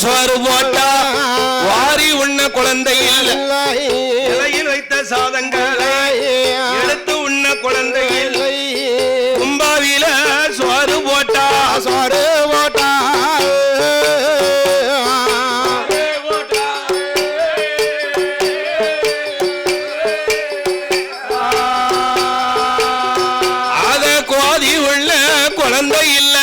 சோறு போட்டா வாரி உண்ண குழந்தை இலையில் வைத்த சாதங்களை எடுத்து உண்ண குழந்தை இல்லை கும்பாவில சோறு போட்டா அத கோதி உள்ள குழந்தை இல்ல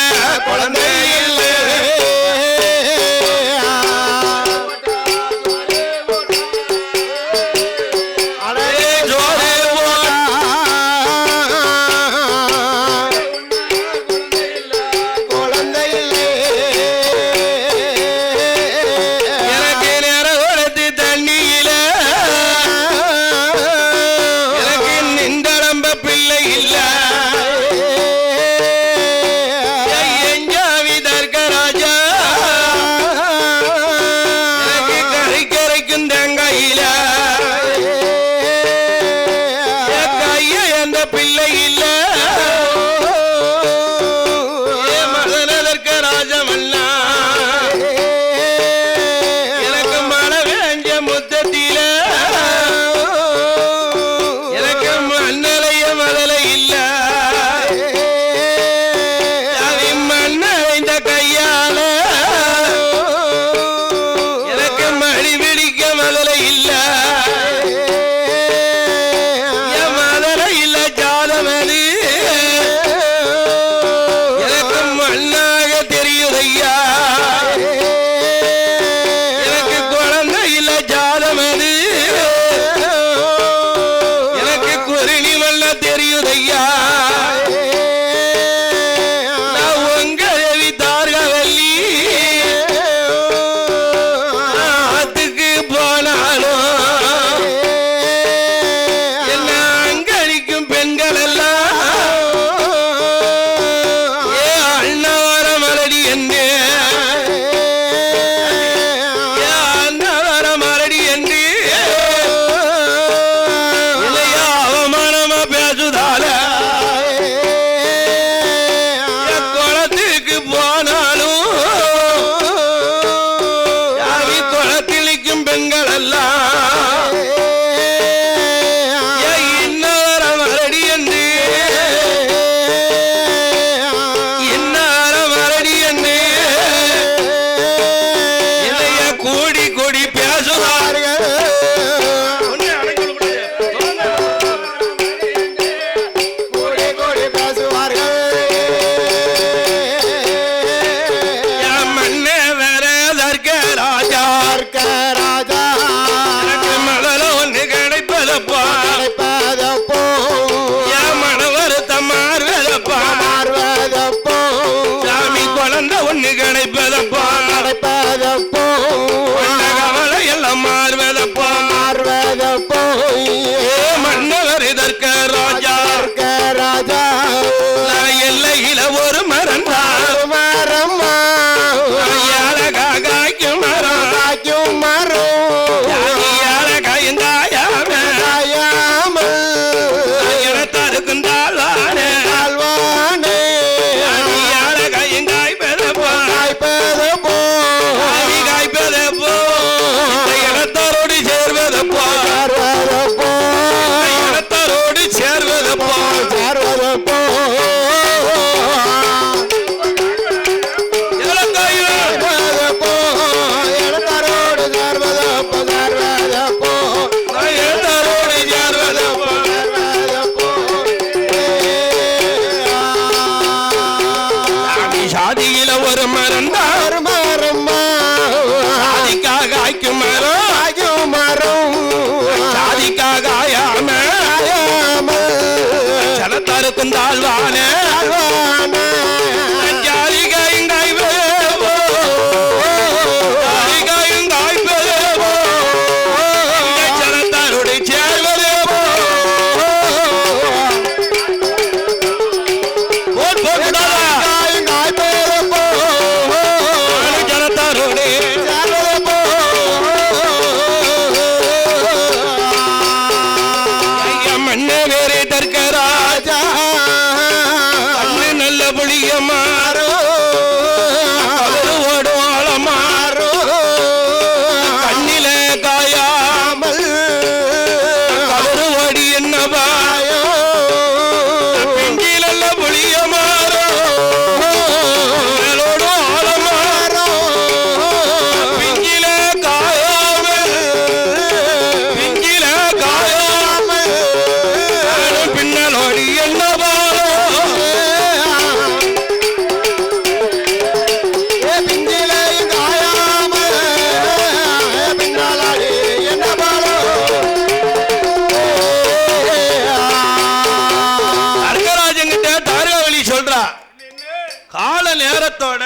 குணத்தோட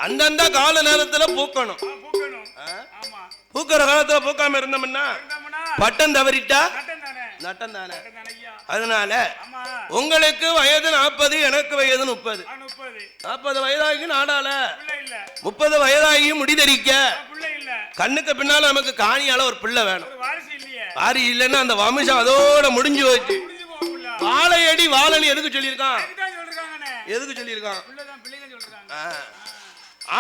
அந்தந்த கால நேரத்துல பூக்கணும். பூக்கிற காலத்துல பூக்காம இருந்தோம்னா பட்டம் தவறிட்டா நட்டம் தானே. அதனால உங்களுக்கு வயது 40, எனக்கு வயது 30. 40 வயதாகி நாடால 30 வயதாகி முடிதறிக்க கண்ணுக்கு பின்னால நமக்கு காணியால ஒரு பிள்ளை வேணும். வாரி இல்லைன்னா அந்த வம்சம் அதோட முடிஞ்சு போச்சு. வாழையடி வாழனி எதுக்கு சொல்லியிருக்கான்? எதுக்கு சொல்லியிருக்கான்?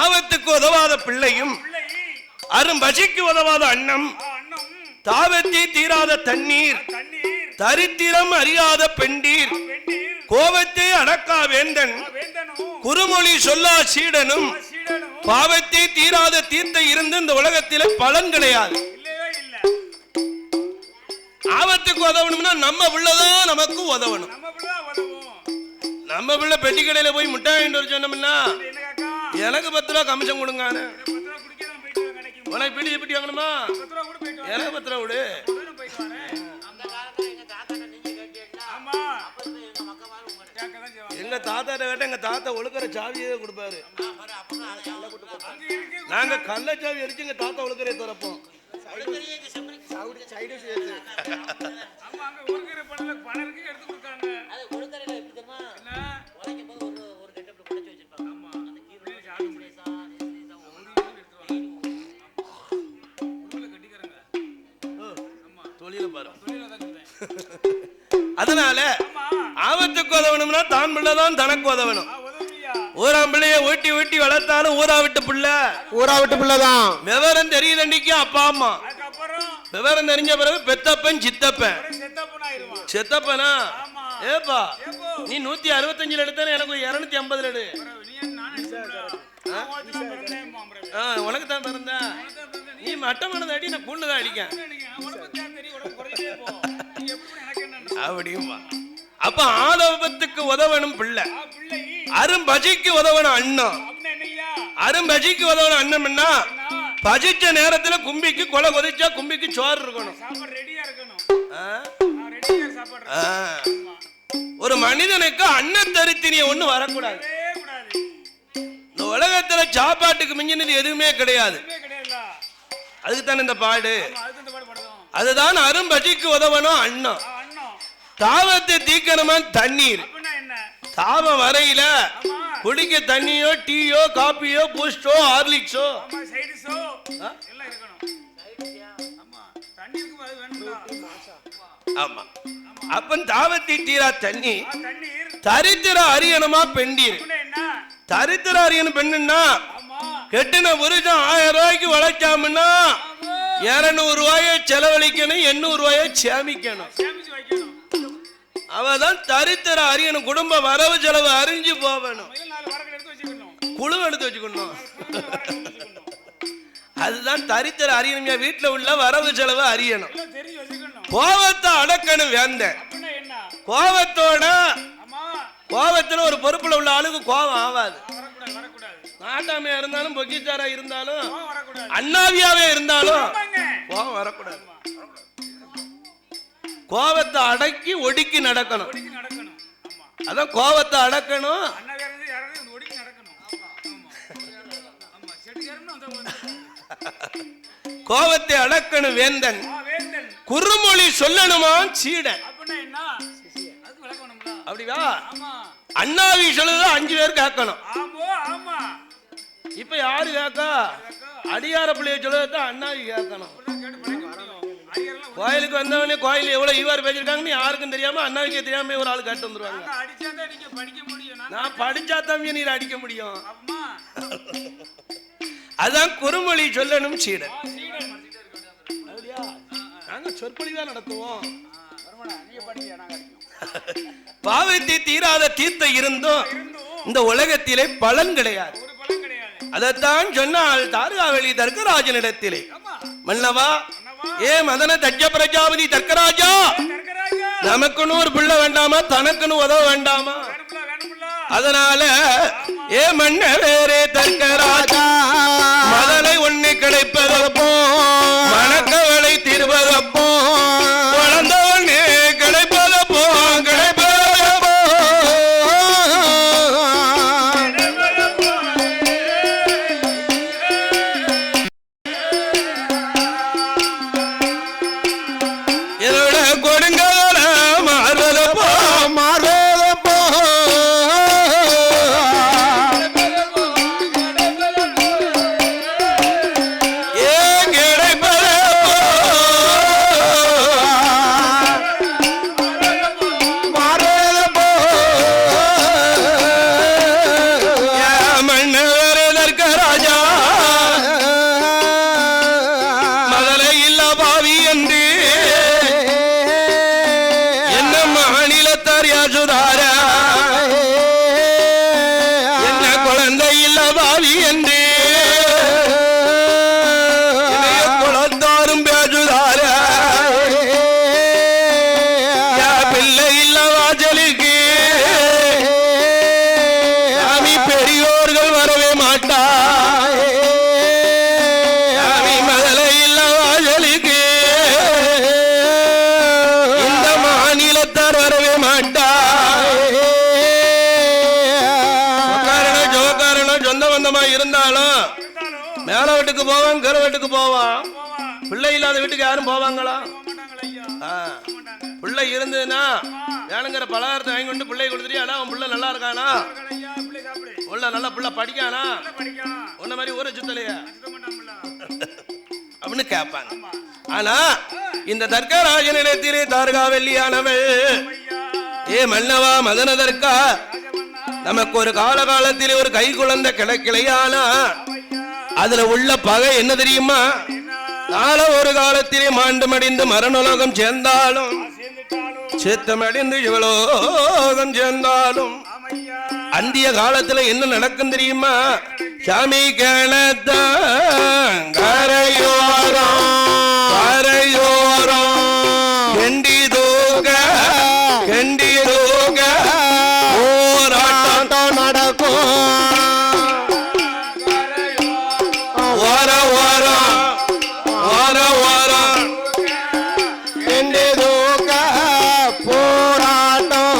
ஆபத்துக்கு உதவாத பிள்ளையும் அரும்பசிக்கு உதவாத அன்னம், தாவத்தி தீராத தண்ணீர், தரித்திரம் அறியாத பெண்டீர், கோபத்தை அடக்கா வேந்தன், குறுமொழி சொல்லா சீடனும், பாவத்தை தீராத தீர்த்த இருந்து இந்த உலகத்திலே பலன் கிடையாது. ஆபத்துக்கு உதவணும்னா நம்ம பிள்ளைதான் நமக்கு உதவணும். நம்ம பிள்ளை பெட்டி கடையில போய் முட்டாய் வர சொன்னோம்னா எனக்கு 10 ரூபா கமிஷன் கொடுங்க, உனக்கு பிடி எப்படி வாங்கணுமா, எனக்கு 10 ரூபா விடு. எங்க தாத்தாட்ட கேட்ட எங்க தாத்தா ஒழுக்கிற சாவியே கொடுப்பாரு. நாங்க கள்ள சாவி அடிச்சு எங்க தாத்தா ஒழுக்கறையை திறப்போம். அதனால ஆபத்துக்கு உதவணும்னா தான் பிள்ளைதான் தனக்கு உதவணும். ஊராம் பிள்ளைய ஊட்டி ஊட்டி வளர்த்தாலும் ஊரா விட்டு பிள்ளைதான். விவரம் தெரியுதண்டிக்கு அப்பா அம்மா, விவரம் தெரிஞ்ச பிறகு பெத்தப்பன் சித்தப்பன். சித்தப்பனா ஏப்பா நீ 165 எடுத்த எனக்கு 250 எடு. உனக்கு தான் பிறந்த நீ மட்டமானது அடி, நான் கூண்டுதான் அடிக்கேன் அப்படியுமா. அப்ப ஆதவத்துக்கு உதவணும் பிள்ளை, அரும்பஜிக்கு உதவணும் அண்ணன். அரும்பஜிக்கு உதவணும் அண்ணம்னா பஜிச்ச நேரத்துல கும்பிக்கு கொலை கொதிச்சா கும்பிக்கு சோறு இருக்கணும். ஒரு மனிதனுக்கு அன்னத்தரித்தினிய ஒண்ணு வரக்கூடாது. இந்த உலகத்துல சாப்பாட்டுக்கு மிஞ்சினது எதுவுமே கிடையாது. அதுக்குத்தான் இந்த பாடு. அதுதான் அரும்பஜிக்கு உதவணும் அண்ணன். தாவத்தை தீக்கணுமா தண்ணீர், தாவம் வரையில குடிக்க தண்ணியோ டீயோ காப்பியோ பூஸ்டோ ஹார்லிக்ஸோ ஆமா. அப்பன் தாவத்தை தீரா தண்ணி, தரித்திர அரியணுமா பெண்டீர். தரித்திர அரியணும் பெண்ணுன்னா கெட்டின புருஷன் 1000 ரூபாய்க்கு வளைச்சாமுன்னா 200 ரூபாயை செலவழிக்கணும், 800 ரூபாயை சேமிக்கணும். அவதான் தரித்திர அரியணும். குடும்ப வரவு செலவு அறிஞ்சு போகணும், குழு எடுத்து வச்சுக்கணும். அதுதான் தரித்திர அறியணும். வீட்டுல உள்ள வரவு செலவு அறியணும். கோபத்தை அடக்கணும் வேந்த. கோபத்துல ஒரு பொறுப்புல உள்ள ஆளுக்கு கோபம் ஆகாது. நாட்டாமையா இருந்தாலும் பொக்கிச்சாரா இருந்தாலும் அண்ணாவியாவே இருந்தாலும் கோபம் வரக்கூடாது. கோபத்தை அடக்கி ஒடுக்கி நடக்கணும். அதான் கோபத்தை அடக்கணும். கோபத்தை அடக்கணும் வேந்தன், குறுமொழி சொல்லணுமா சீடன். அப்படிவா அண்ணாவி சொல்லுது 5 பேர் கேட்கணும். இப்ப யாரு கேட்கா? அடியார பிள்ளைய சொல்லுதான் அண்ணாவி கேட்கணும். கோயிலுக்கு வந்தவனே கோயில் எவ்வளவு ஈவார் பேசிருக்காங்கன்னு யாருக்கும் தெரியாம அண்ணாவுக்கே தெரியாம ஒரு ஆள் கேட்டு வந்துருவாங்க. நான் படிச்சா தம்பி நீர் அடிக்க முடியும். அதான் குறுமொழி சொல்லணும் சீடன். நாங்க சொற்பொழிவா நடத்துவோம். பாவத்தை தீராத தீர்த்த இருந்தும் இந்த உலகத்திலே பலன் கிடையாது. அதைத்தான் சொன்னால் தாருகாவளி தர்க்கராஜனிடத்திலே, மன்னவா ஏ மதன தஜ்ஜ பிரஜாபதி தர்க்கராஜா, நமக்குன்னு ஒரு பிள்ளை வேண்டாமா, தனக்குன்னு உதவ வேண்டாமா? அதனால ஏ மன்ன வேறே தர்க்கராஜா, மதனை ஒண்ணு கிடைப்பதப்போ மனக்கவலை தீர்வதப்போ வளர்ந்தவனே கிடைப்பதப்போ கிடைப்பதப்போ பந்தமா இருந்தாலும் மேல வீட்டுக்கு போவான், கீழ வீட்டுக்கு போவான். பிள்ளை இல்லாத வீட்டுக்கு யாரும் போவாங்களா? பிள்ளை இருந்ததுன்னா வேணுங்கிற பலகாரத்தை வாங்கி கொண்டு பிள்ளை கொடுத்துட்டியா, அவன் பிள்ளை நல்லா இருக்கானா, உள்ள நல்ல பிள்ளை படிக்கானா, உன்ன மாதிரி ஊரை சுத்தலையா அப்படின்னு கேட்பாங்க. ஆனா இந்த தர்க்கராஜ நிலையத்திலே தார்காவல்லியானவள், ஏ மன்னவா மதனதற்கா, நமக்கு ஒரு காலகாலத்திலே ஒரு கை குழந்தை கிளையானா அதுல உள்ள பகை என்ன தெரியுமா? நாள ஒரு காலத்திலே மாண்டு மடிந்து மரணலோகம் சேர்ந்தாலும் சேத்தமடைந்து இவலோகம் சேர்ந்தாலும் அந்திய காலத்துல என்ன நடக்கும் தெரியுமா? சாமி கேளத்தான் கரையோரம் கரையோரம் கெண்டி தூக கெண்டி தூக ஓராட்டம் நடக்கும். ஓர ஓரம் ஓர ஓரம் கெண்டி தூக போராட்டம்.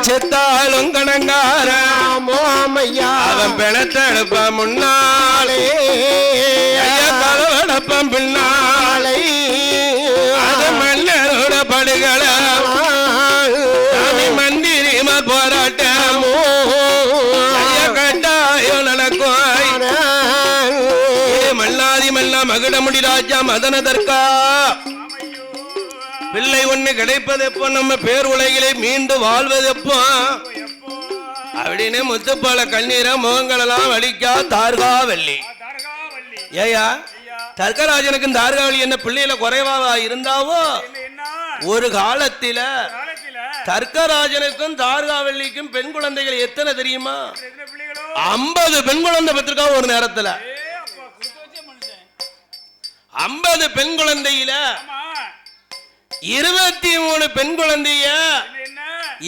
செத்தாலும் கணங்கார அவன் பிணத்தெடுப்ப முன்னாலே கலவடப்பம் பின்னாலே அது மன்னரோட படுகளை மந்திரிமா போராட்டமோ கட்டாயம் நடக்கும். மல்லாதி மல்லா மகிட முடி ராஜா மதனதற்கா, பிள்ளை ஒண்ணு கிடைப்பது எப்போ, நம்ம பேர் உலகிலே மீண்டு வாழ்வது எப்போ அப்படின்னு முத்துப்பால கண்ணீரை முகங்களெல்லாம் வலிக்கா தார்காவல்லி. ஏயா தர்க்கராஜனுக்கு தார்காவல்லி என்ன பிள்ளையில குறைவாக இருந்தாவோ? ஒரு காலத்தில தர்க்கராஜனுக்கும் தார்காவல்லிக்கும் பெண் குழந்தைகள் எத்தனை தெரியுமா? 50 பெண் குழந்தை பெற்றிருக்கா ஒரு நேரத்துல. 50 பெண் குழந்தையில 23 பெண் குழந்தைய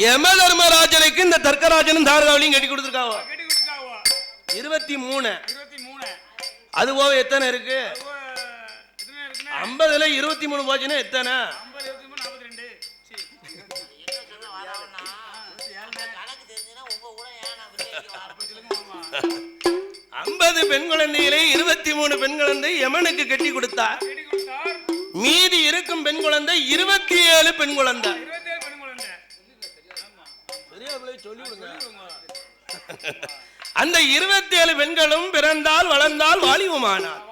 யம தர்மராஜனுக்கு இந்த தர்க்கராஜனும் தார்காவலியும் கட்டி கொடுத்திருக்காவோ. 23. அது போக எத்தனை இருக்கு? 50ல 23 போச்சுன்னா எத்தனை? 50 பெண் குழந்தைகளை 23 பெண் குழந்தை யமனுக்கு கட்டி கொடுத்தார். மீதி இருக்கும் பெண் குழந்தை 27 பெண் குழந்தை. அந்த 27 பெண்களும் பிறந்தால் வளர்ந்தால் வாலிபமானார்.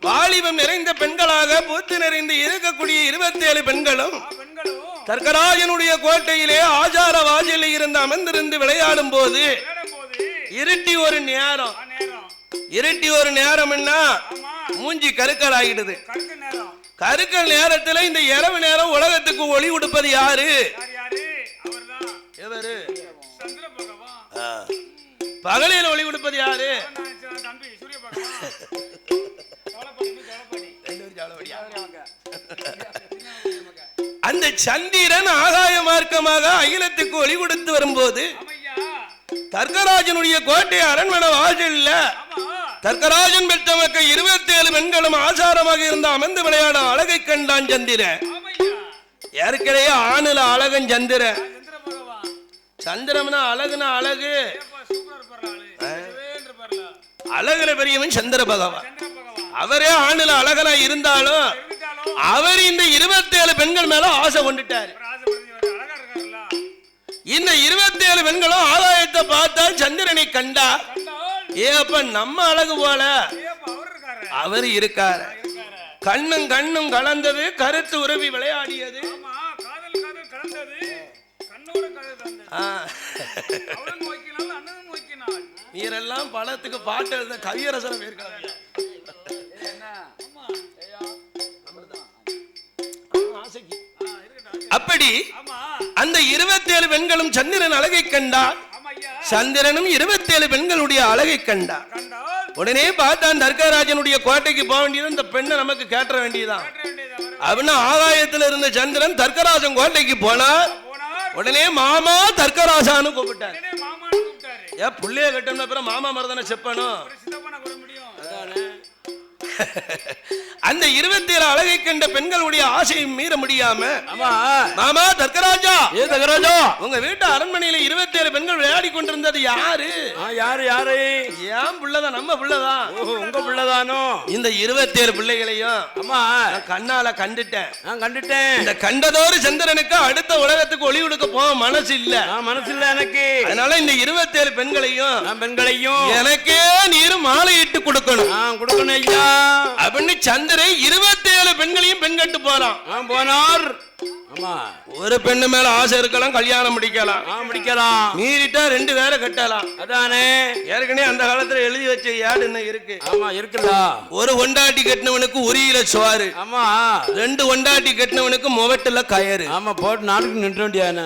வாலிபம் நிறைந்த பெண்களாக பூத்து நிறைந்து இருக்கக்கூடிய 27 பெண்களும் தர்க்கராஜனுடைய கோட்டையிலே ஆச்சார வாசலில் இருந்து அமர்ந்திருந்து விளையாடும் போது இருட்டி ஒரு நேரம், இருட்டி ஒரு நேரம்னா மூஞ்சி கருக்கல் ஆகிடுது. கருக்கல் நேரத்தில் இந்த இரவு நேரம் உலகத்துக்கு ஒளி கொடுப்பது யாரு? பகலில் ஒளி கொடுப்பது யாரு? அந்த சந்திரன் ஆகாய மார்க்கமாக அகிலத்துக்கு ஒளி கொடுத்து வரும்போது தர்க்கராஜனுடைய கோட்டை அரண்மனை வாசல்ல தர்க்கராஜன் பெற்ற மக்கள் 27 பெண்களும் ஆசாரமாக இருந்த அமர்ந்து விளையாட அழகை கண்டான் சந்திரன். ஏற்கனவே ஆணுல அழகன் சந்திரன். சந்திரம்னா அழகுனா அழகு, அழகுல பெரியவன் சந்திர பகவான். அவரே ஆணுல அழகனா இருந்தாலும் அவர் இந்த 27 பெண்கள் மேல ஆசை கொண்டுட்டாரு. இந்த 27 பெண்களும் ஆதாயத்தை பார்த்தா சந்திரனை கண்டா, ஏ அப்ப நம்ம அழகு போல அவர் இருக்காரு. கண்ணும் கண்ணும் கலந்தது, கருத்து உறவி விளையாடியது. நீரெல்லாம் பழத்துக்கு பாட்டு எழுத கவியரசனம் இருக்காங்க. அப்படி அந்த 27 பெண்களும் சந்திரன் அழகை கண்டார். சந்திரனும் 27 பெண்களுடைய அழகை கண்டார். உடனே பார்த்தான் தர்க்கராஜனுடைய கோட்டைக்கு போக வேண்டியது, இந்த பெண்ணை நமக்கு கேட்ட வேண்டியதான் அப்படின்னு ஆகாயத்தில் இருந்த சந்திரன் தர்க்கராஜன் கோட்டைக்கு போனார். உடனே மாமா தர்க்கராஜான்னு கூப்பிட்டார். ஏன் புள்ளைய கட்டணும் அப்புறம் மாமா மருதனை செப்பணும். அந்த 27 அழகை கண்ட பெண்களுடைய ஆசையை மீற முடியாம, மாமா தர்க்கராஜா, உங்க வீட்டு அரண்மனையில 27 பெண்கள் விளையாடி கொண்டிருந்தது யாரு? யாரு? ஏன் புள்ளதான், நம்ம புள்ளதான். உங்க புள்ளதானோ? இந்த 27 பிள்ளைகளையும் கண்ணால கண்டுட்டேன். இந்த கண்டதோடு சந்திரனுக்கு அடுத்த உலகத்துக்கு ஒளி கொடுக்க போக மனசு இல்ல எனக்கு. அதனால இந்த 27 பெண்களையும் எனக்கே நீர் மாலையிட்டு கொடுக்கணும் ஐயா அப்படின்னு சந்திரன் 27 பெண்களையும் பெண் கட்டு போனார். ஒரு பெண்ணு மேல ஆசை இருக்கலாம், கல்யாணம் முடிக்கலாம், மீறிட்டா 2 பேரை கட்டலாம். அதானே ஏற்கனவே அந்த காலத்துல எழுதி வச்ச ஏடு என்ன இருக்கு? இருக்குல்ல. ஒரு ஒண்டாட்டி கட்டினவனுக்கு உரியில சோறு, 2 ஒண்டாட்டி கட்டினவனுக்கு முவட்டுல கயறு. போட்டு நாளுக்கு நின்று வேண்டியான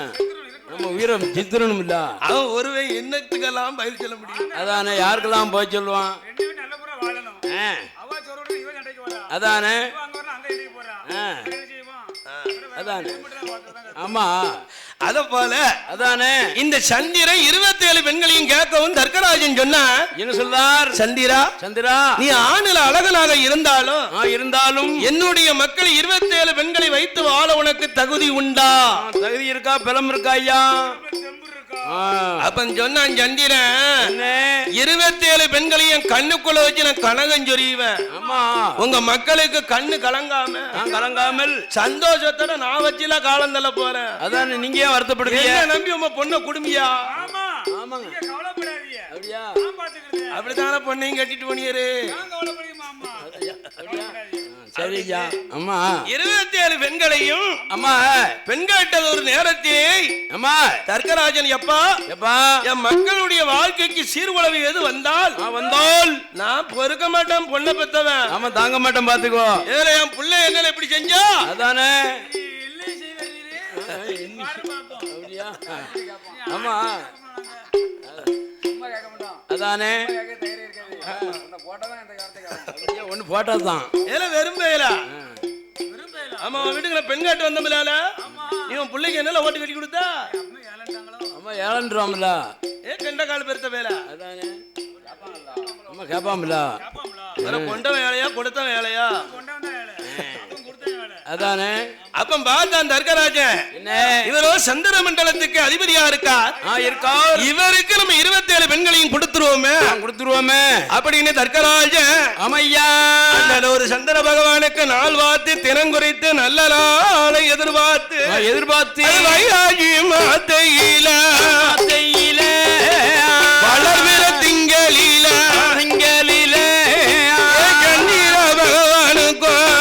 நம்ம உயிரம் சித்திரனும் இல்ல. அவன் ஒருவே என்னத்துக்கெல்லாம் பயிர் சொல்ல முடியும். அதானே யாருக்கெல்லாம் போய் சொல்லுவான். அதானே ஆமா. அத போல அதானே இந்த சந்திரன் 27 பெண்களையும் கேட்கவும் தர்க்கராஜன் சொன்னா என்ன சொல்றார்? சந்திரா நீ ஆணுல அழகனாக இருந்தாலும் என்னுடைய மக்கள் 27 பெண்களை வைத்து வாழ உனக்கு தகுதி உண்டா? தகுதி இருக்கா, பலம் இருக்கா ஐயா? அப்ப சொன்னான் சந்திரன், 27 பெண்களையும் கண்ணுக்குள்ள வச்சு நான் கனகம் சொறிவேன். உங்க மக்களுக்கு கண்ணு கலங்காமல் சந்தோஷத்தோட நான் வச்சுல காலம் தள்ள போறேன். அதான் நீங்க ஏன் வருத்தப்படுறீங்க? நம்பி உங்க பொண்ணை குடும்பியா? அப்படித்தான பொண்ணையும் கட்டிட்டு போனியாரு. சரியா அம்மா 27 பெண்களையும் பெண் கேட்டது ஒரு நேரத்தில் தர்க்கராஜன் எப்பா என் மக்களுடைய வாழ்க்கைக்கு சீர்குலைவு எது வந்தால் நான் பொறுக்க மாட்டேன். பொண்ணை பெத்தவன் தாங்க மாட்டேன். பாத்துக்கோ என் பிள்ளை என்ன இப்படி செஞ்சா? அதானே ஆமா அதானே ஒண்ணு போட்டதுதான் வெறும் பேல. ஆமா வீட்டுக்கு பெண் காட்டு வந்தோம்ல, இவன் பிள்ளைக்கு என்ன ஓட்டு கட்டி கொடுத்தா? ஆமா 7 ரூபாம்ல. கெண்ட கால் பெருத்த வேலை அதானே கேப்பாம்ல. கொண்ட வேலையா கொடுத்த வேலையா? அதானே அப்ப பார்த்தான் தர்க்கராஜன், இவரோ சந்திர மண்டலத்துக்கு அதிபதியா இருக்கார். இவருக்கு நம்ம 27 பெண்களையும் கொடுத்துருவோமே அப்படின்னு தர்க்கராஜன் அமையா ஒரு சந்திர பகவானுக்கு நாள் பார்த்து தினம் குறித்து நல்ல நாளை எதிர்பார்த்து வைகாசி மாத்தையில வளர்வில திங்களில கண்ணீர பகவானுக்கும்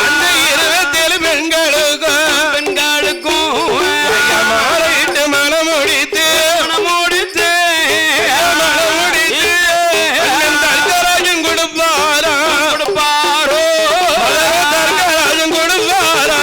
அந்த 27 பெண்களுக்கும் மாலையிட்டு மனம் முடித்து தர்க்கராஜன் கொடுப்பாரோ தர்க்கராஜன் கொடுப்பாரா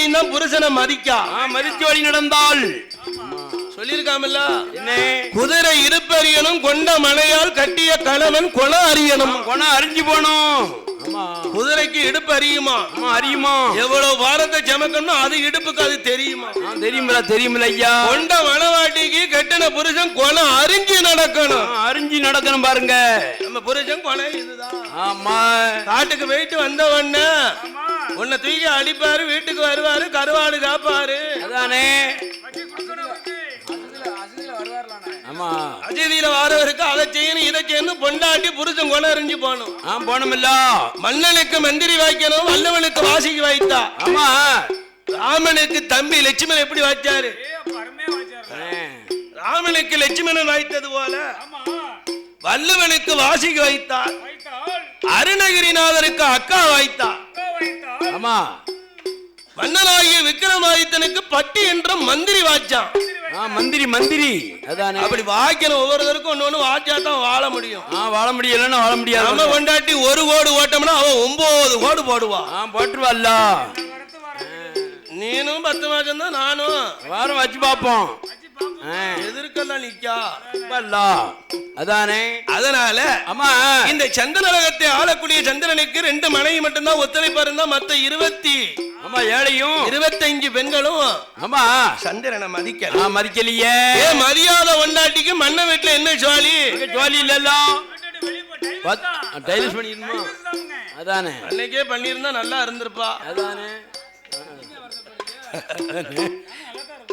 பொண்டாட்டியும் தான் புருஷனை மதிக்கா. மதிச்சு வழி நடந்தாள் சொல்லிருக்காமல்ல. என்ன? குதிரை இருப்பறியனும் கொண்ட மனையால் கட்டிய கணவன் கொண அறியணும். கொண அறிஞ்சு போனோம். குதிரைக்கு இடுப்பு அறியுமா? அறியுமா? எவ்வளவு வாரத்தை சமக்கணும் அது இடுப்புக்கு அது தெரியுமா? தெரியுமில்ல தெரியுமில்ல ஐயா. கொண்ட மனவாட்டிக்கு கட்டின புருஷன் கொண அறிஞ்சு நடக்கணும். அறிஞ்சு நடக்கணும் பாருங்க. நம்ம புருஷன் கொணை இதுதான். ஆமா. காட்டுக்கு போயிட்டு வந்த உடனே உன்னை தூக்கி அடிப்பாரு, வீட்டுக்கு வருவாரு, கருவாடு காப்பாரு. அதானே அஜதியில வாரவருக்கு அதை செய்யணும் இதை செய்யணும். பொண்டாட்டி புருஷன் கொண அறிஞ்சு போகணும். போனமில்ல. மன்னனுக்கு மந்திரி வாய்க்கணும், வல்லவனுக்கு வாசிக்கு வாய்த்தா. ஆமா. ராமனுக்கு தம்பி லட்சுமணன் எப்படி வாய்ச்சாரு? ராமனுக்கு லட்சுமணன் வாய்த்தது போல வல்லவனுக்கு வாசிக்கு வைத்தார். அருணகிரிநாதருக்கு அக்கா வாய்த்தார். ஆமா. மன்னனாகிய விக்ரமாதித்தனுக்கு பட்டி என்ற மந்திரி வாய்ச்சான். மந்திரி மந்திரி அதானே. அப்படி வாய்க்கணும். ஒவ்வொருத்தருக்கும் ஒண்ணு வாய்ச்சா தான் வாழ முடியும். வாழ முடியலன்னா வாழ முடியாது. நம்ம கொண்டாட்டி ஒரு கோடு ஓட்டம்னா அவன் 9 கோடு போடுவா. போட்டுருவாள்ல. நீனும் 10 மாசம் தான், நானும் வாரம் வச்சு பார்ப்போம். எதிர்க்கெல்லாம் நிக்கா. அதானே. அதனால ஆமா, இந்த சந்திரலகத்தை ஆளக்கூடிய சந்திரனுக்கு 2 மனைவி மட்டும்தான் ஒத்துழைப்பா இருந்தா, மத்த 25 பெண்களும் ஆமா சந்திரனை மதிக்கல. மதிக்கலையே. மரியாதை ஒண்டாட்டிக்கு மன்ன வீட்டுல என்ன ஜாலி? ஜாலி இல்ல. டைலஸ் பண்ணிருமா? அதானே. அன்னைக்கே பண்ணிருந்தா நல்லா இருந்திருப்பா. அதானே.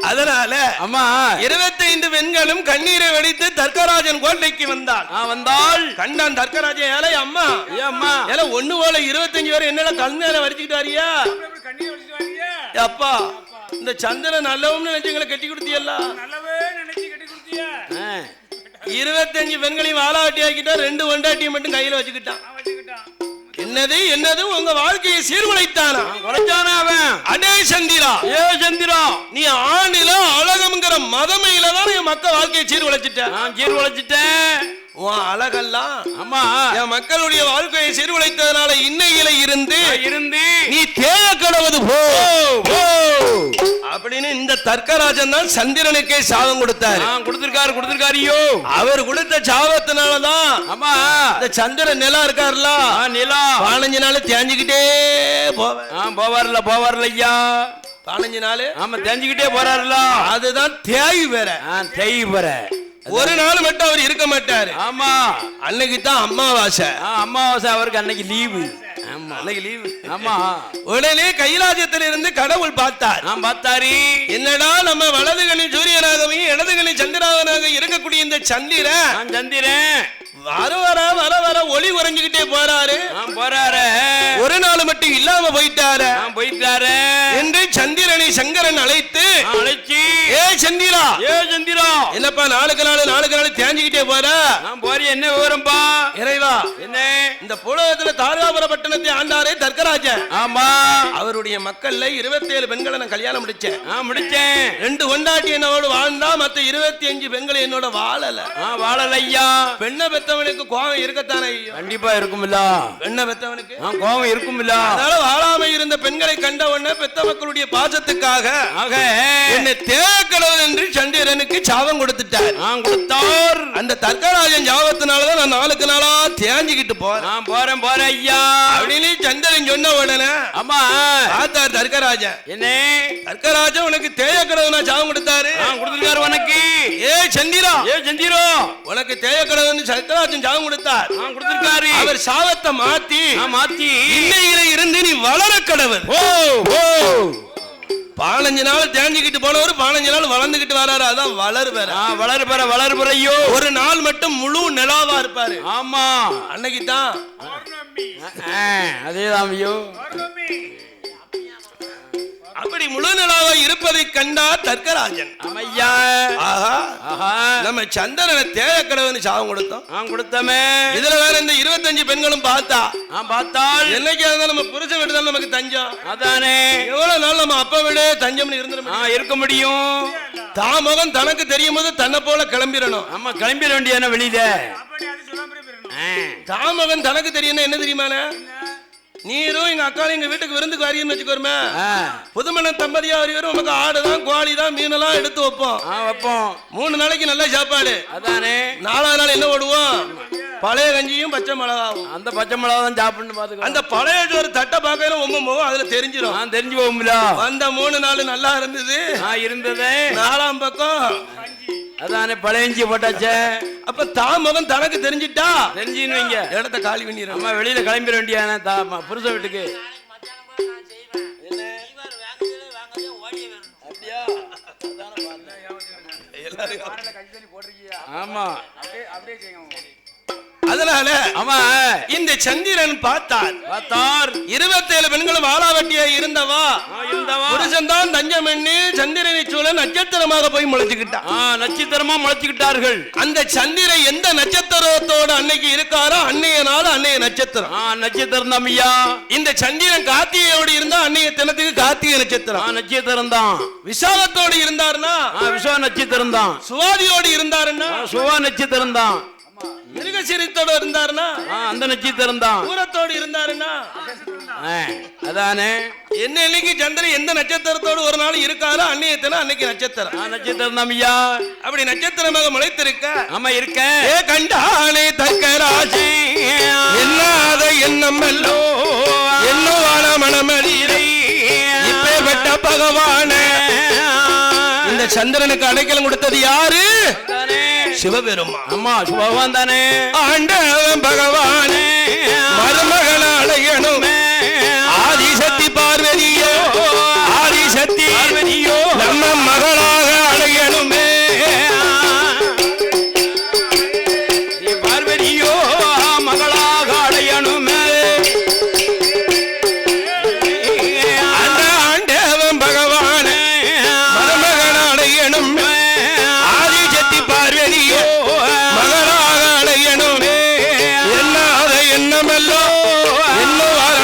அதனால அம்மா 25 பெண்களும் கண்ணீரை வடித்து தர்க்கராஜன் கோட்டைக்கு வந்தாள். கண்டான் தர்க்கராஜன். ஏழை அம்மா, அம்மா ஏல ஒண்ணு போல 25 பேர் என்னல கண்ணீரை வடிச்சுக்கிட்டு வரியா? அப்பா இந்த சந்திரன் நல்லவன்னு நினைச்சு எங்களை கட்டி கொடுத்தியல்ல. 25 பெண்களையும் வாழாட்டி ஆக்கிட்டா, 2 ஒண்டாட்டியும் மட்டும் கையில வச்சுக்கிட்டான். என்னது என்னது உங்க வாழ்க்கையை சீர்குலைத்தானா? குறைச்சானா அவன்? அடே சந்திரா, சந்திரா, நீ ஆணில அழகம்ங்கிற மதமையில தான் என் மக்கள் வாழ்க்கையை சீர்குலைச்சிட்டேன். உன் அழகெல்லாம் ஆமா என் மக்களுடைய வாழ்க்கையை சீர்குலைத்ததனால இன்னையில இருந்து நீ தேய கடவுது போ அப்படின்னு இந்த தர்க்கராஜன் தான் சந்திரனுக்கே சாபம் கொடுத்திருக்காரு. அவர் கொடுத்த சாபத்தினாலதான் ஆமா இந்த சந்திரன் நிலா இருக்காருல, நிலா 15 நாள் தேஞ்சுக்கிட்டே போவார்ல ஐயா. 15 நாள் ஆமா தேஞ்சுக்கிட்டே போறாருல. அதுதான் தேய் வேற. ஒரு நாள் மட்டும் அவர் இருக்க மாட்டாரு. ஆமா அன்னைக்கு தான் அமாவாசை. அவருக்கு அன்னைக்கு லீவு. ஆமா. உடனே கைலாசத்தில் இருந்து கடவுள் பார்த்தாரு. என்னடா நம்ம வலதுகளில் சூரியனாகவும் இடதுகளில் சந்திரனாக இருக்கக்கூடிய இந்த சந்திரன் வர வர ஒளி குறைஞ்சுக்கிட்டே போறாரு. ஒரு நாள் மட்டும் இல்லாம போயிட்டாரு என்று சந்திரனை சங்கரன் அழைத்து ஏ சந்திரா என்னப்பா நாளுக்கு நாள் தேஞ்சுக்கிட்டே போற? என்ன விவரம்பா? இறைவா, என்ன இந்த புலகத்துல தாராபுர பட்டணத்தை ஆண்டாரே தர்க்கராஜன். ஆமா, அவருடைய மக்கள்ல 27 பெண்களை நான் கல்யாணம் முடிச்சேன். 2 கொண்டாட்டி என்னோட வாழ்ந்தா, மத்த 25 பெண்களை என்னோட வாழல ஐயா. பெண்ணை பெத்தவனுக்கு கோபம் இருக்கத்தானே? கண்டிப்பா இருக்கும்ல. பெண்ணை பெத்தவனுக்கு கோபம் இருக்கும்ல. அதனால வாழாம இருந்த பெண்களை கண்ட உடனே பெத்த மக்களுடைய பாசத்துக்காக என்னை தேக்கடவுள் என்று சந்திரனுக்கு சாபம் கொடுத்துட்டார். அந்த தர்க்கராஜன் சாபத்தினாலதான் நான் நாளுக்கு நாளா தேஞ்சுக்கிட்டு போறேன் ஐயா அப்படின்னு சந்திரன் சொன்ன உடனே ஆமா பார்த்தார் தர்க்கராஜன். என்ன தர்க்கராஜன் உனக்கு தேயக்கடவுனா சாபம் கொடுத்தாரு உனக்கு? ஏ சந்திரா உனக்கு தேயக்கடவுன்னு சத்ராஜன் சாபம் கொடுத்தார். அவர் சாபத்தை மாத்தி இன்னையில இருந்து நீ வளர கடவுள். 15 நாள் தேஞ்சிக்கிட்டு போனவர் 15 நாள் வளர்ந்துகிட்டு வராரு. அதான் வளர்பெறையோ. ஒரு நாள் மட்டும் முழு நிலாவா இருப்பாரு. ஆமா, அன்னைக்கு தான் அதேதான். அப்படி முழு நிலாவா இருப்பதை கண்டார் தர்க்கராஜன். நம்ம சந்திரனை தேயக்கடவுன்னு சாபம் கொடுத்தோமே. இதுல வேற இந்த 25 பெண்களும் பார்த்தாள். என்னைக்கு நம்ம புருஷன் வீடு தான் நமக்கு தஞ்சம். அதானே, எவ்வளவு நாள் நம்ம அப்ப விட தஞ்சம்னு இருக்க முடியும்? தாமகம் தனக்கு தெரியும் போது தன்னை போல கிளம்பிடணும். ஆமா, கிளம்பிட வேண்டிய வெளியில. தாமகன் தனக்கு தெரியும் என்ன தெரியுமா? நீரும் எங்க அக்காலும் எங்க வீட்டுக்கு விருந்துக்கு வரீங்கன்னு வச்சுக்கோருமே, புதுமண தம்பதியா வருவரும் நமக்கு ஆடுதான் கோழிதான் மீனெல்லாம் எடுத்து வைப்போம். வைப்போம். 3 நாளைக்கு நல்ல சாப்பாடு. அதானே 4வது நாள் என்ன ஓடுவோம்? பழைய கஞ்சியும் பச்சை மிளகாவும். அந்த பச்சை மிளகா தான் சாப்பிடணும் பாத்துக்கோ. அந்த பழைய சோறு தட்டை பார்க்கணும் ஒம்போ அதுல தெரிஞ்சிடும். தெரிஞ்சு போகும்ல. அந்த 3 நாள் நல்லா இருந்தது. இருந்தது. 4ஆம் பக்கம் அதானே பழையஞ்சி போட்டாச்சே. அப்ப தாமகம் தனக்கு தெரிஞ்சிட்டா தெரிஞ்சுன்னு வைங்க, இடத்த காலி பண்ணிடுறோம். அம்மா வெளியில கிளம்பிட வேண்டியான புருஷ வீட்டுக்கு. ஆமா அதனால ஆமா இந்த சந்திரன் பார்த்தார் 27 பெண்களும் வாழாவட்டியா இருந்தவா புருஷன் தான் தஞ்சம் எண்ணி சந்திரனை சூழ நட்சத்திரமாக போய் முளைச்சுக்கிட்டான். நட்சத்திரமா முளைச்சுக்கிட்டார்கள். அந்த சந்திரன் எந்த நட்சத்திரத்தோட அன்னைக்கு இருக்காரோ அன்னைய நாள் அன்னைய நட்சத்திரம். நட்சத்திரம் தான் ஐயா. இந்த சந்திரன் கார்த்திகையோடு இருந்தா அன்னைய தினத்துக்கு கார்த்திகை நட்சத்திரம். நட்சத்திரம் தான். விசாகத்தோடு இருந்தாருன்னா விசாக நட்சத்திரம் தான். சுவாதியோடு இருந்தாருன்னா சுவா நட்சத்திரம் தான். மிருகசீரித்தோடு இருந்தாருன்னா அந்த நட்சத்திரம் தான். பூரத்தோடு இருந்தாருன்னா அதானே என்னைக்கு சந்திரன் எந்த நட்சத்திரத்தோடு ஒரு நாள் இருக்காரோ அன்னைய தினம் அன்னைக்கு நட்சத்திரம். நட்சத்திரம் தான் ஐயா. அப்படி நட்சத்திரமாக முளைத்திருக்க ஆமா இருக்க கண்டானே தக்க ராசி என்னாத எண்ணம் அல்லோ என்னவான மனமறியிலை இப்பேற்பட்ட பகவான இந்த சந்திரனுக்கு அடைக்கலம் கொடுத்தது யாரு? சிவபெருமா. அம்மா சிவபகவான் தானே. ஆண்டவன் பகவானே மருமகன் அடையணும் ஆதிசக்தி பார்வதியோ ஆதிசக்தி பார்வதியோ நம்ம மகளாக அடையணுமே பார்வதியோ மகளாக அடையணுமே. அந்த ஆண்டவன் பகவானே மருமகன் அடையணும் ஆதிசக்தி பார்வதியோ மகளாக அடையணும் என்னாத எண்ணமல்லோ என்னவாத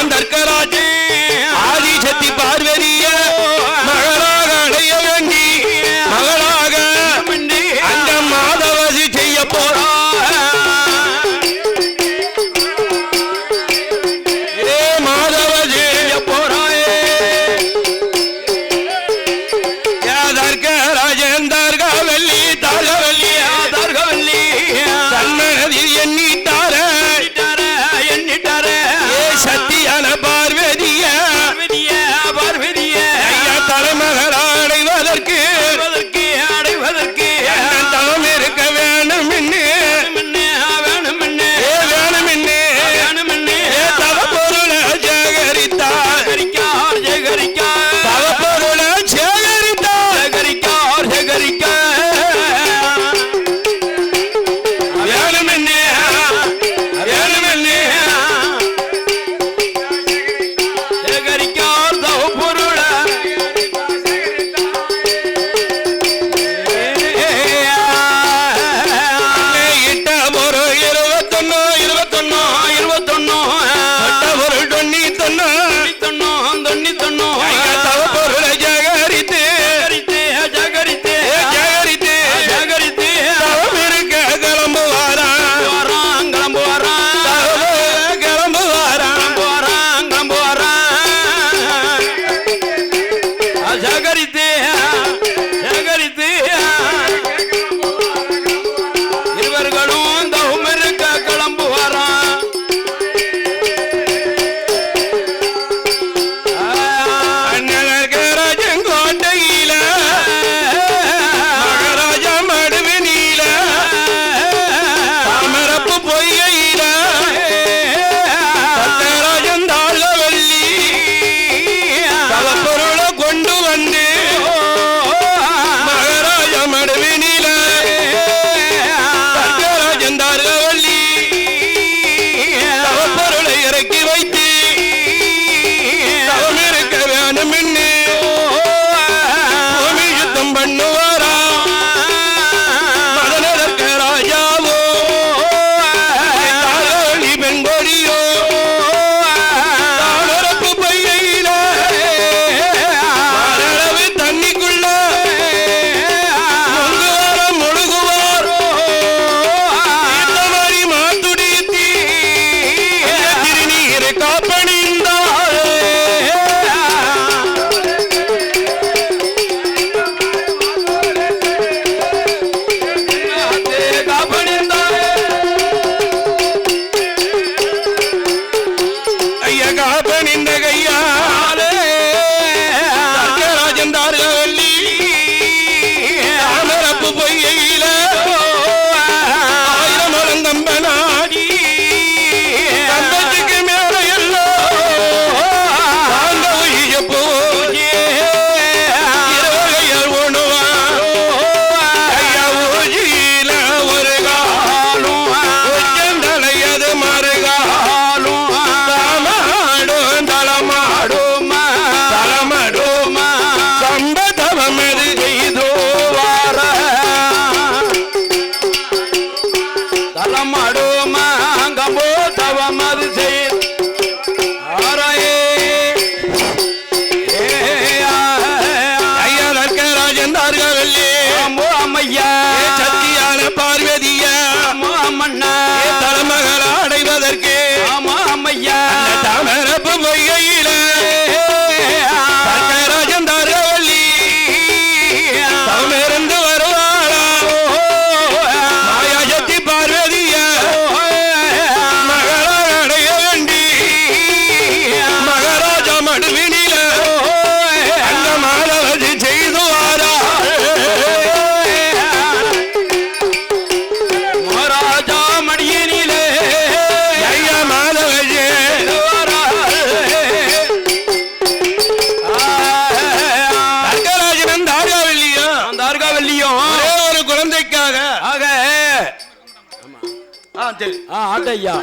ஆட்டு ஆட்டு ஐயா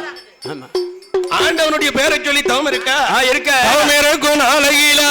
ஆமா ஆண்டவனுடைய பேரை சொல்லி தவம் இருக்கா இருக்க தவம் இருக்கும் நாளையில